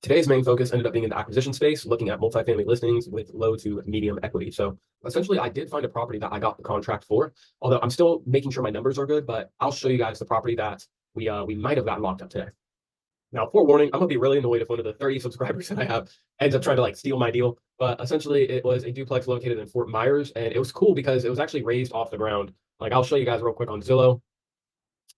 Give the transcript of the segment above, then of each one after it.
Today's main focus ended up being in the acquisition space, looking at multifamily listings with low to medium equity. So essentially, I did find a property that I got the contract for, although I'm still making sure my numbers are good, but I'll show you guys the property that we might have gotten locked up today. Now, forewarning, I'm gonna be really annoyed if one of the 30 subscribers that I have ends up trying to like steal my deal. But essentially, it was a duplex located in Fort Myers, and it was cool because it was actually raised off the ground. Like I'll show you guys real quick on Zillow.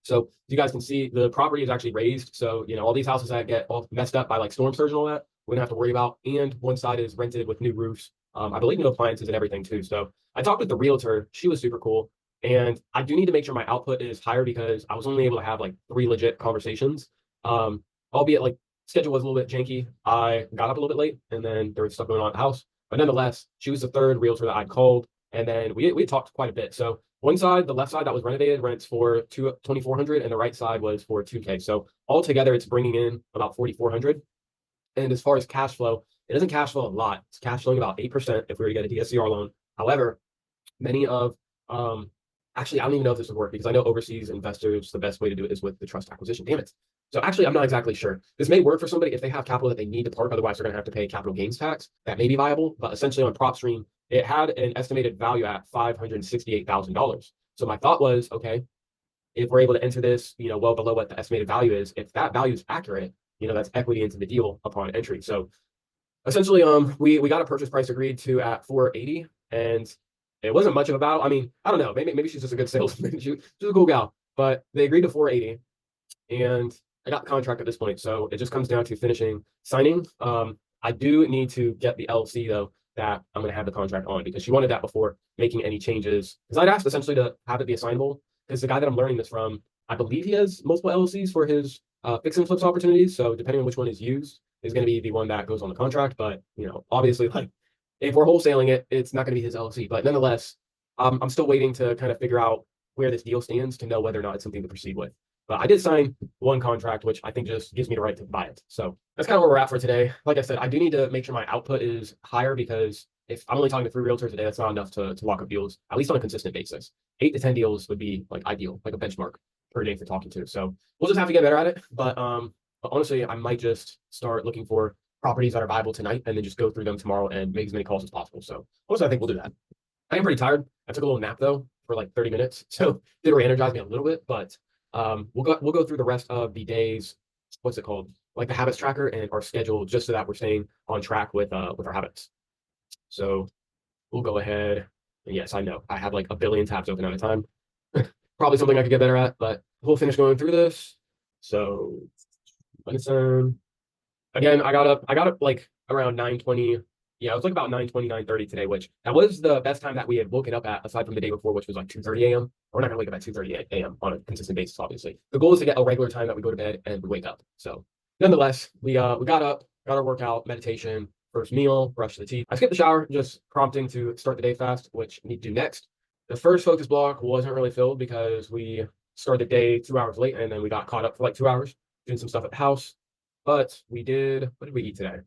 So you guys can see the property is actually raised. So, all these houses that get all messed up by like storm surge and all that, we don't have to worry about. And one side is rented with new roofs. I believe new appliances and everything too. So I talked with the realtor. She was super cool. And I do need to make sure my output is higher because I was only able to have like 3 legit conversations. Albeit like schedule was a little bit janky. I got up a little bit late and then there was stuff going on at the house. But nonetheless, she was the third realtor that I'd called. And then we talked quite a bit. So one side, the left side that was renovated, rents for 2,400, and the right side was for 2K. So altogether, it's bringing in about 4,400. And as far as cash flow, it doesn't cash flow a lot. It's cash flowing about 8% if we were to get a DSCR loan. However, many of actually, I don't even know if this would work because I know overseas investors, the best way to do it is with the trust acquisition. Damn it. So actually, I'm not exactly sure. This may work for somebody if they have capital that they need to park. Otherwise, they're going to have to pay capital gains tax. That may be viable. But essentially, on PropStream, it had an estimated value at $568,000. So my thought was, okay, if we're able to enter this, well below what the estimated value is, if that value is accurate, that's equity into the deal upon entry. So essentially, we got a purchase price agreed to at 480, and it wasn't much of a battle. I mean, I don't know, maybe she's just a good salesman. She's a cool gal, but they agreed to 480, and I got the contract at this point. So it just comes down to finishing signing. I do need to get the LLC though that I'm going to have the contract on because she wanted that before making any changes. Because I'd asked essentially to have it be assignable because the guy that I'm learning this from, I believe he has multiple LLCs for his fix and flips opportunities. So depending on which one is used, is going to be the one that goes on the contract. But obviously, like if we're wholesaling it, it's not going to be his LLC. But nonetheless, I'm still waiting to kind of figure out where this deal stands to know whether or not it's something to proceed with. But I did sign one contract, which I think just gives me the right to buy it. So that's kind of where we're at for today. Like I said, I do need to make sure my output is higher because if I'm only talking to 3 realtors a day, that's not enough to lock up deals, at least on a consistent basis. 8 to 10 deals would be like ideal, like a benchmark per day for talking to. So we'll just have to get better at it. But honestly, I might just start looking for properties that are viable tonight and then just go through them tomorrow and make as many calls as possible. So honestly, I think we'll do that. I am pretty tired. I took a little nap though for like 30 minutes. So did re-energize me a little bit, but we'll go through the rest of the days. What's it called? Like the habits tracker and our schedule, just so that we're staying on track with our habits. So we'll go ahead. And yes, I know I have like a billion tabs open at a time. Probably something I could get better at, but we'll finish going through this. So concern. Again, I got up like around 9:20. Yeah, it was like about 9:20, 9:30 today, which that was the best time that we had woken up at, aside from the day before, which was like 2:30 a.m. We're not gonna wake up at 2:30 a.m. on a consistent basis, obviously. The goal is to get a regular time that we go to bed and we wake up. So nonetheless, we got up, got our workout, meditation, first meal, brush the teeth. I skipped the shower, just prompting to start the day fast, which I need to do next. The first focus block wasn't really filled because we started the day 2 hours late and then we got caught up for like 2 hours doing some stuff at the house. But we did, what did we eat today?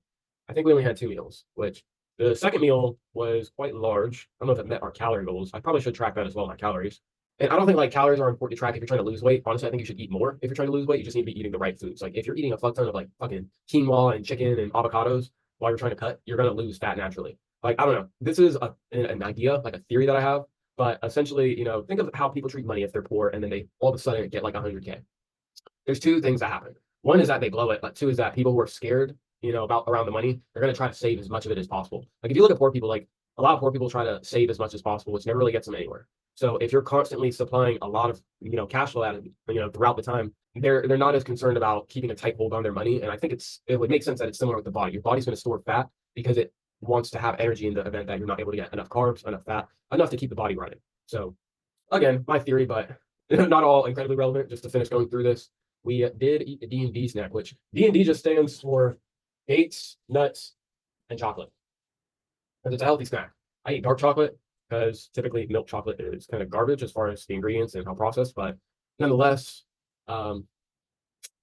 I think we only had 2 meals, which the second meal was quite large. I don't know if it met our calorie goals. I probably should track that as well, my calories. And I don't think like calories are important to track if you're trying to lose weight. Honestly, I think you should eat more if you're trying to lose weight. You just need to be eating the right foods. Like if you're eating a fuck ton of like fucking quinoa and chicken and avocados while you're trying to cut, you're gonna lose fat naturally. Like I don't know. This is an idea, like a theory that I have. But essentially, think of how people treat money if they're poor and then they all of a sudden get like 100K. There's two things that happen. One is that they blow it, but two is that people who are scared, about around the money, they're going to try to save as much of it as possible. Like if you look at poor people, like a lot of poor people try to save as much as possible, which never really gets them anywhere. So if you're constantly supplying a lot of, cash flow out throughout the time, they're not as concerned about keeping a tight hold on their money. And I think it would make sense that it's similar with the body. Your body's going to store fat because it wants to have energy in the event that you're not able to get enough carbs, enough fat, enough to keep the body running. So again, my theory, but not all incredibly relevant. Just to finish going through this, we did eat the D&D snack, which D&D just stands for dates, nuts, and chocolate. Because it's a healthy snack. I eat dark chocolate because typically milk chocolate is kind of garbage as far as the ingredients and how processed. But nonetheless, I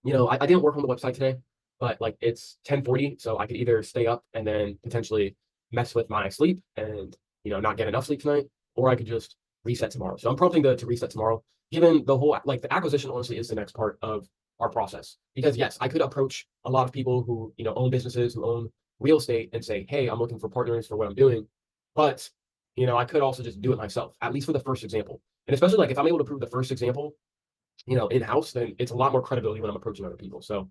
didn't work on the website today, but like it's 10:40, so I could either stay up and then potentially mess with my sleep and not get enough sleep tonight, or I could just reset tomorrow. So I'm prompting to reset tomorrow. Given the whole like the acquisition honestly is the next part of our process. Because yes, I could approach a lot of people who, own businesses, who own real estate and say, hey, I'm looking for partners for what I'm doing. But, I could also just do it myself, at least for the first example. And especially like if I'm able to prove the first example, in-house, then it's a lot more credibility when I'm approaching other people. So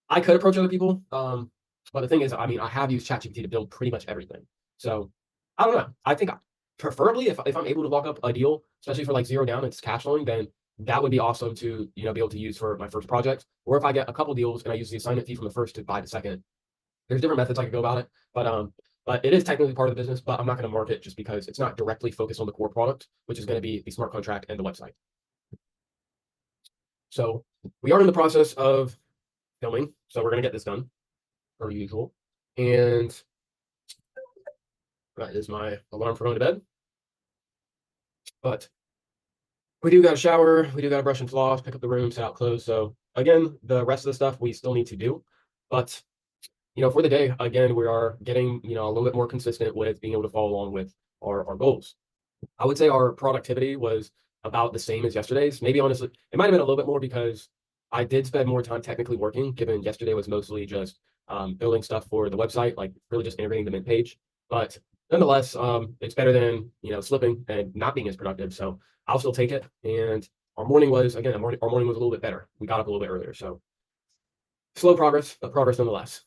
I could approach other people. But the thing is, I mean, I have used ChatGPT to build pretty much everything. So I don't know. I think preferably if I'm able to lock up a deal, especially for like zero down, it's cash flowing, then that would be awesome to, be able to use for my first project. Or if I get a couple deals and I use the assignment fee from the first to buy the second, there's different methods I could go about it. But it is technically part of the business, but I'm not going to mark it just because it's not directly focused on the core product, which is going to be the smart contract and the website. So we are in the process of filming, so we're going to get this done per usual. And that is my alarm for going to bed. But we do got to shower, we do got to brush and floss, pick up the room, set out clothes. So again, the rest of the stuff we still need to do. But for the day, again, we are getting, a little bit more consistent with being able to follow along with our goals. I would say our productivity was about the same as yesterday's. Maybe honestly, it might have been a little bit more because I did spend more time technically working, given yesterday was mostly just building stuff for the website, like really just integrating the mint page. But nonetheless, it's better than slipping and not being as productive. So I'll still take it. And our morning was again, our morning was a little bit better. We got up a little bit earlier, so slow progress, but progress nonetheless.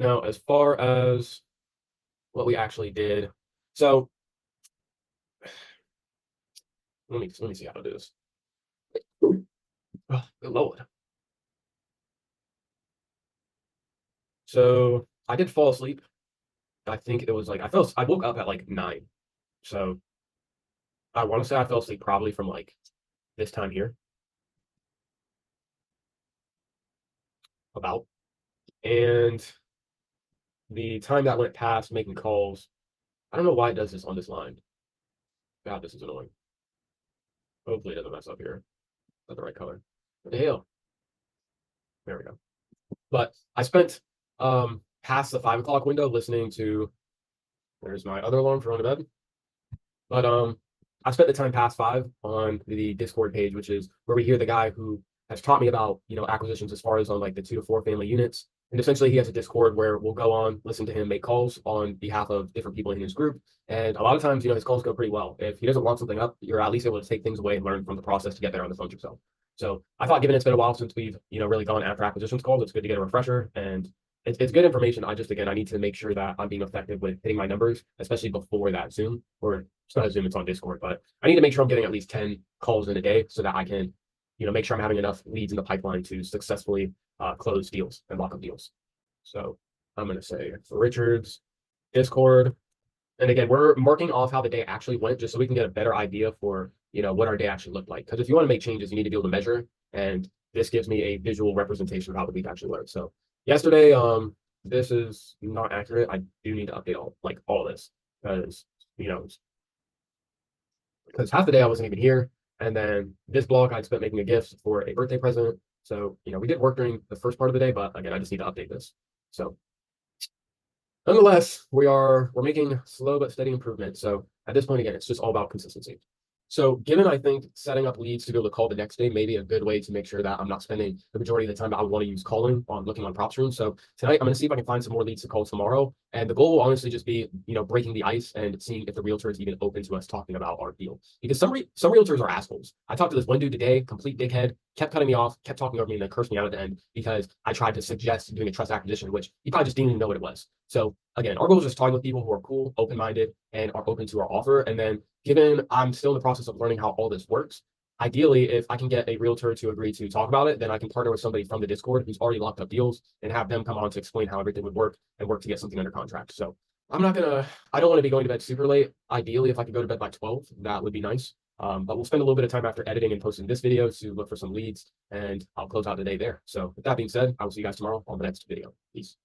Now, as far as what we actually did, so let me see how to do this. Oh, good Lord. So I did fall asleep. I think it was like I woke up at like 9. So I want to say I fell asleep probably from like this time here, about. And the time that went past making calls, I don't know why it does this on this line. God, this is annoying. Hopefully it doesn't mess up here. Not the right color. What the hell? There we go. But I spent past the 5 o'clock window listening to, there's my other alarm for going to bed. But I spent the time past 5 on the Discord page, which is where we hear the guy who has taught me about, acquisitions as far as on like the 2 to 4 family units. And essentially he has a Discord where we'll go on, listen to him make calls on behalf of different people in his group. And a lot of times, his calls go pretty well. If he doesn't want something up, you're at least able to take things away and learn from the process to get there on the phone yourself. So I thought, given it's been a while since we've, really gone after acquisitions calls, it's good to get a refresher. And it's good information. I need to make sure that I'm being effective with hitting my numbers, especially before that Zoom, or it's not a Zoom, it's on Discord, but I need to make sure I'm getting at least 10 calls in a day so that I can, make sure I'm having enough leads in the pipeline to successfully close deals and lock up deals. So I'm going to say for Richard's Discord. And again, we're marking off how the day actually went just so we can get a better idea for, what our day actually looked like. Because if you want to make changes, you need to be able to measure. And this gives me a visual representation of how the week actually went. So yesterday, this is not accurate. I do need to update all this because, because half the day I wasn't even here. And then this blog I'd spent making a gift for a birthday present. So, we did work during the first part of the day, but again, I just need to update this. So nonetheless, we're making slow but steady improvement. So at this point, again, it's just all about consistency. So given I think setting up leads to be able to call the next day may be a good way to make sure that I'm not spending the majority of the time that I want to use calling on looking on propstream. So tonight I'm going to see if I can find some more leads to call tomorrow. And the goal will honestly just be, breaking the ice and seeing if the realtor is even open to us talking about our deal. Because some realtors are assholes. I talked to this one dude today, complete dickhead, kept cutting me off, kept talking over me, and then cursed me out at the end because I tried to suggest doing a trust acquisition, which he probably just didn't even know what it was. So again, our goal is just talking with people who are cool, open-minded, and are open to our offer. And then given I'm still in the process of learning how all this works, ideally, if I can get a realtor to agree to talk about it, then I can partner with somebody from the Discord who's already locked up deals and have them come on to explain how everything would work and work to get something under contract. So I don't want to be going to bed super late. Ideally, if I could go to bed by 12, that would be nice. But we'll spend a little bit of time after editing and posting this video to look for some leads, and I'll close out the day there. So with that being said, I will see you guys tomorrow on the next video. Peace.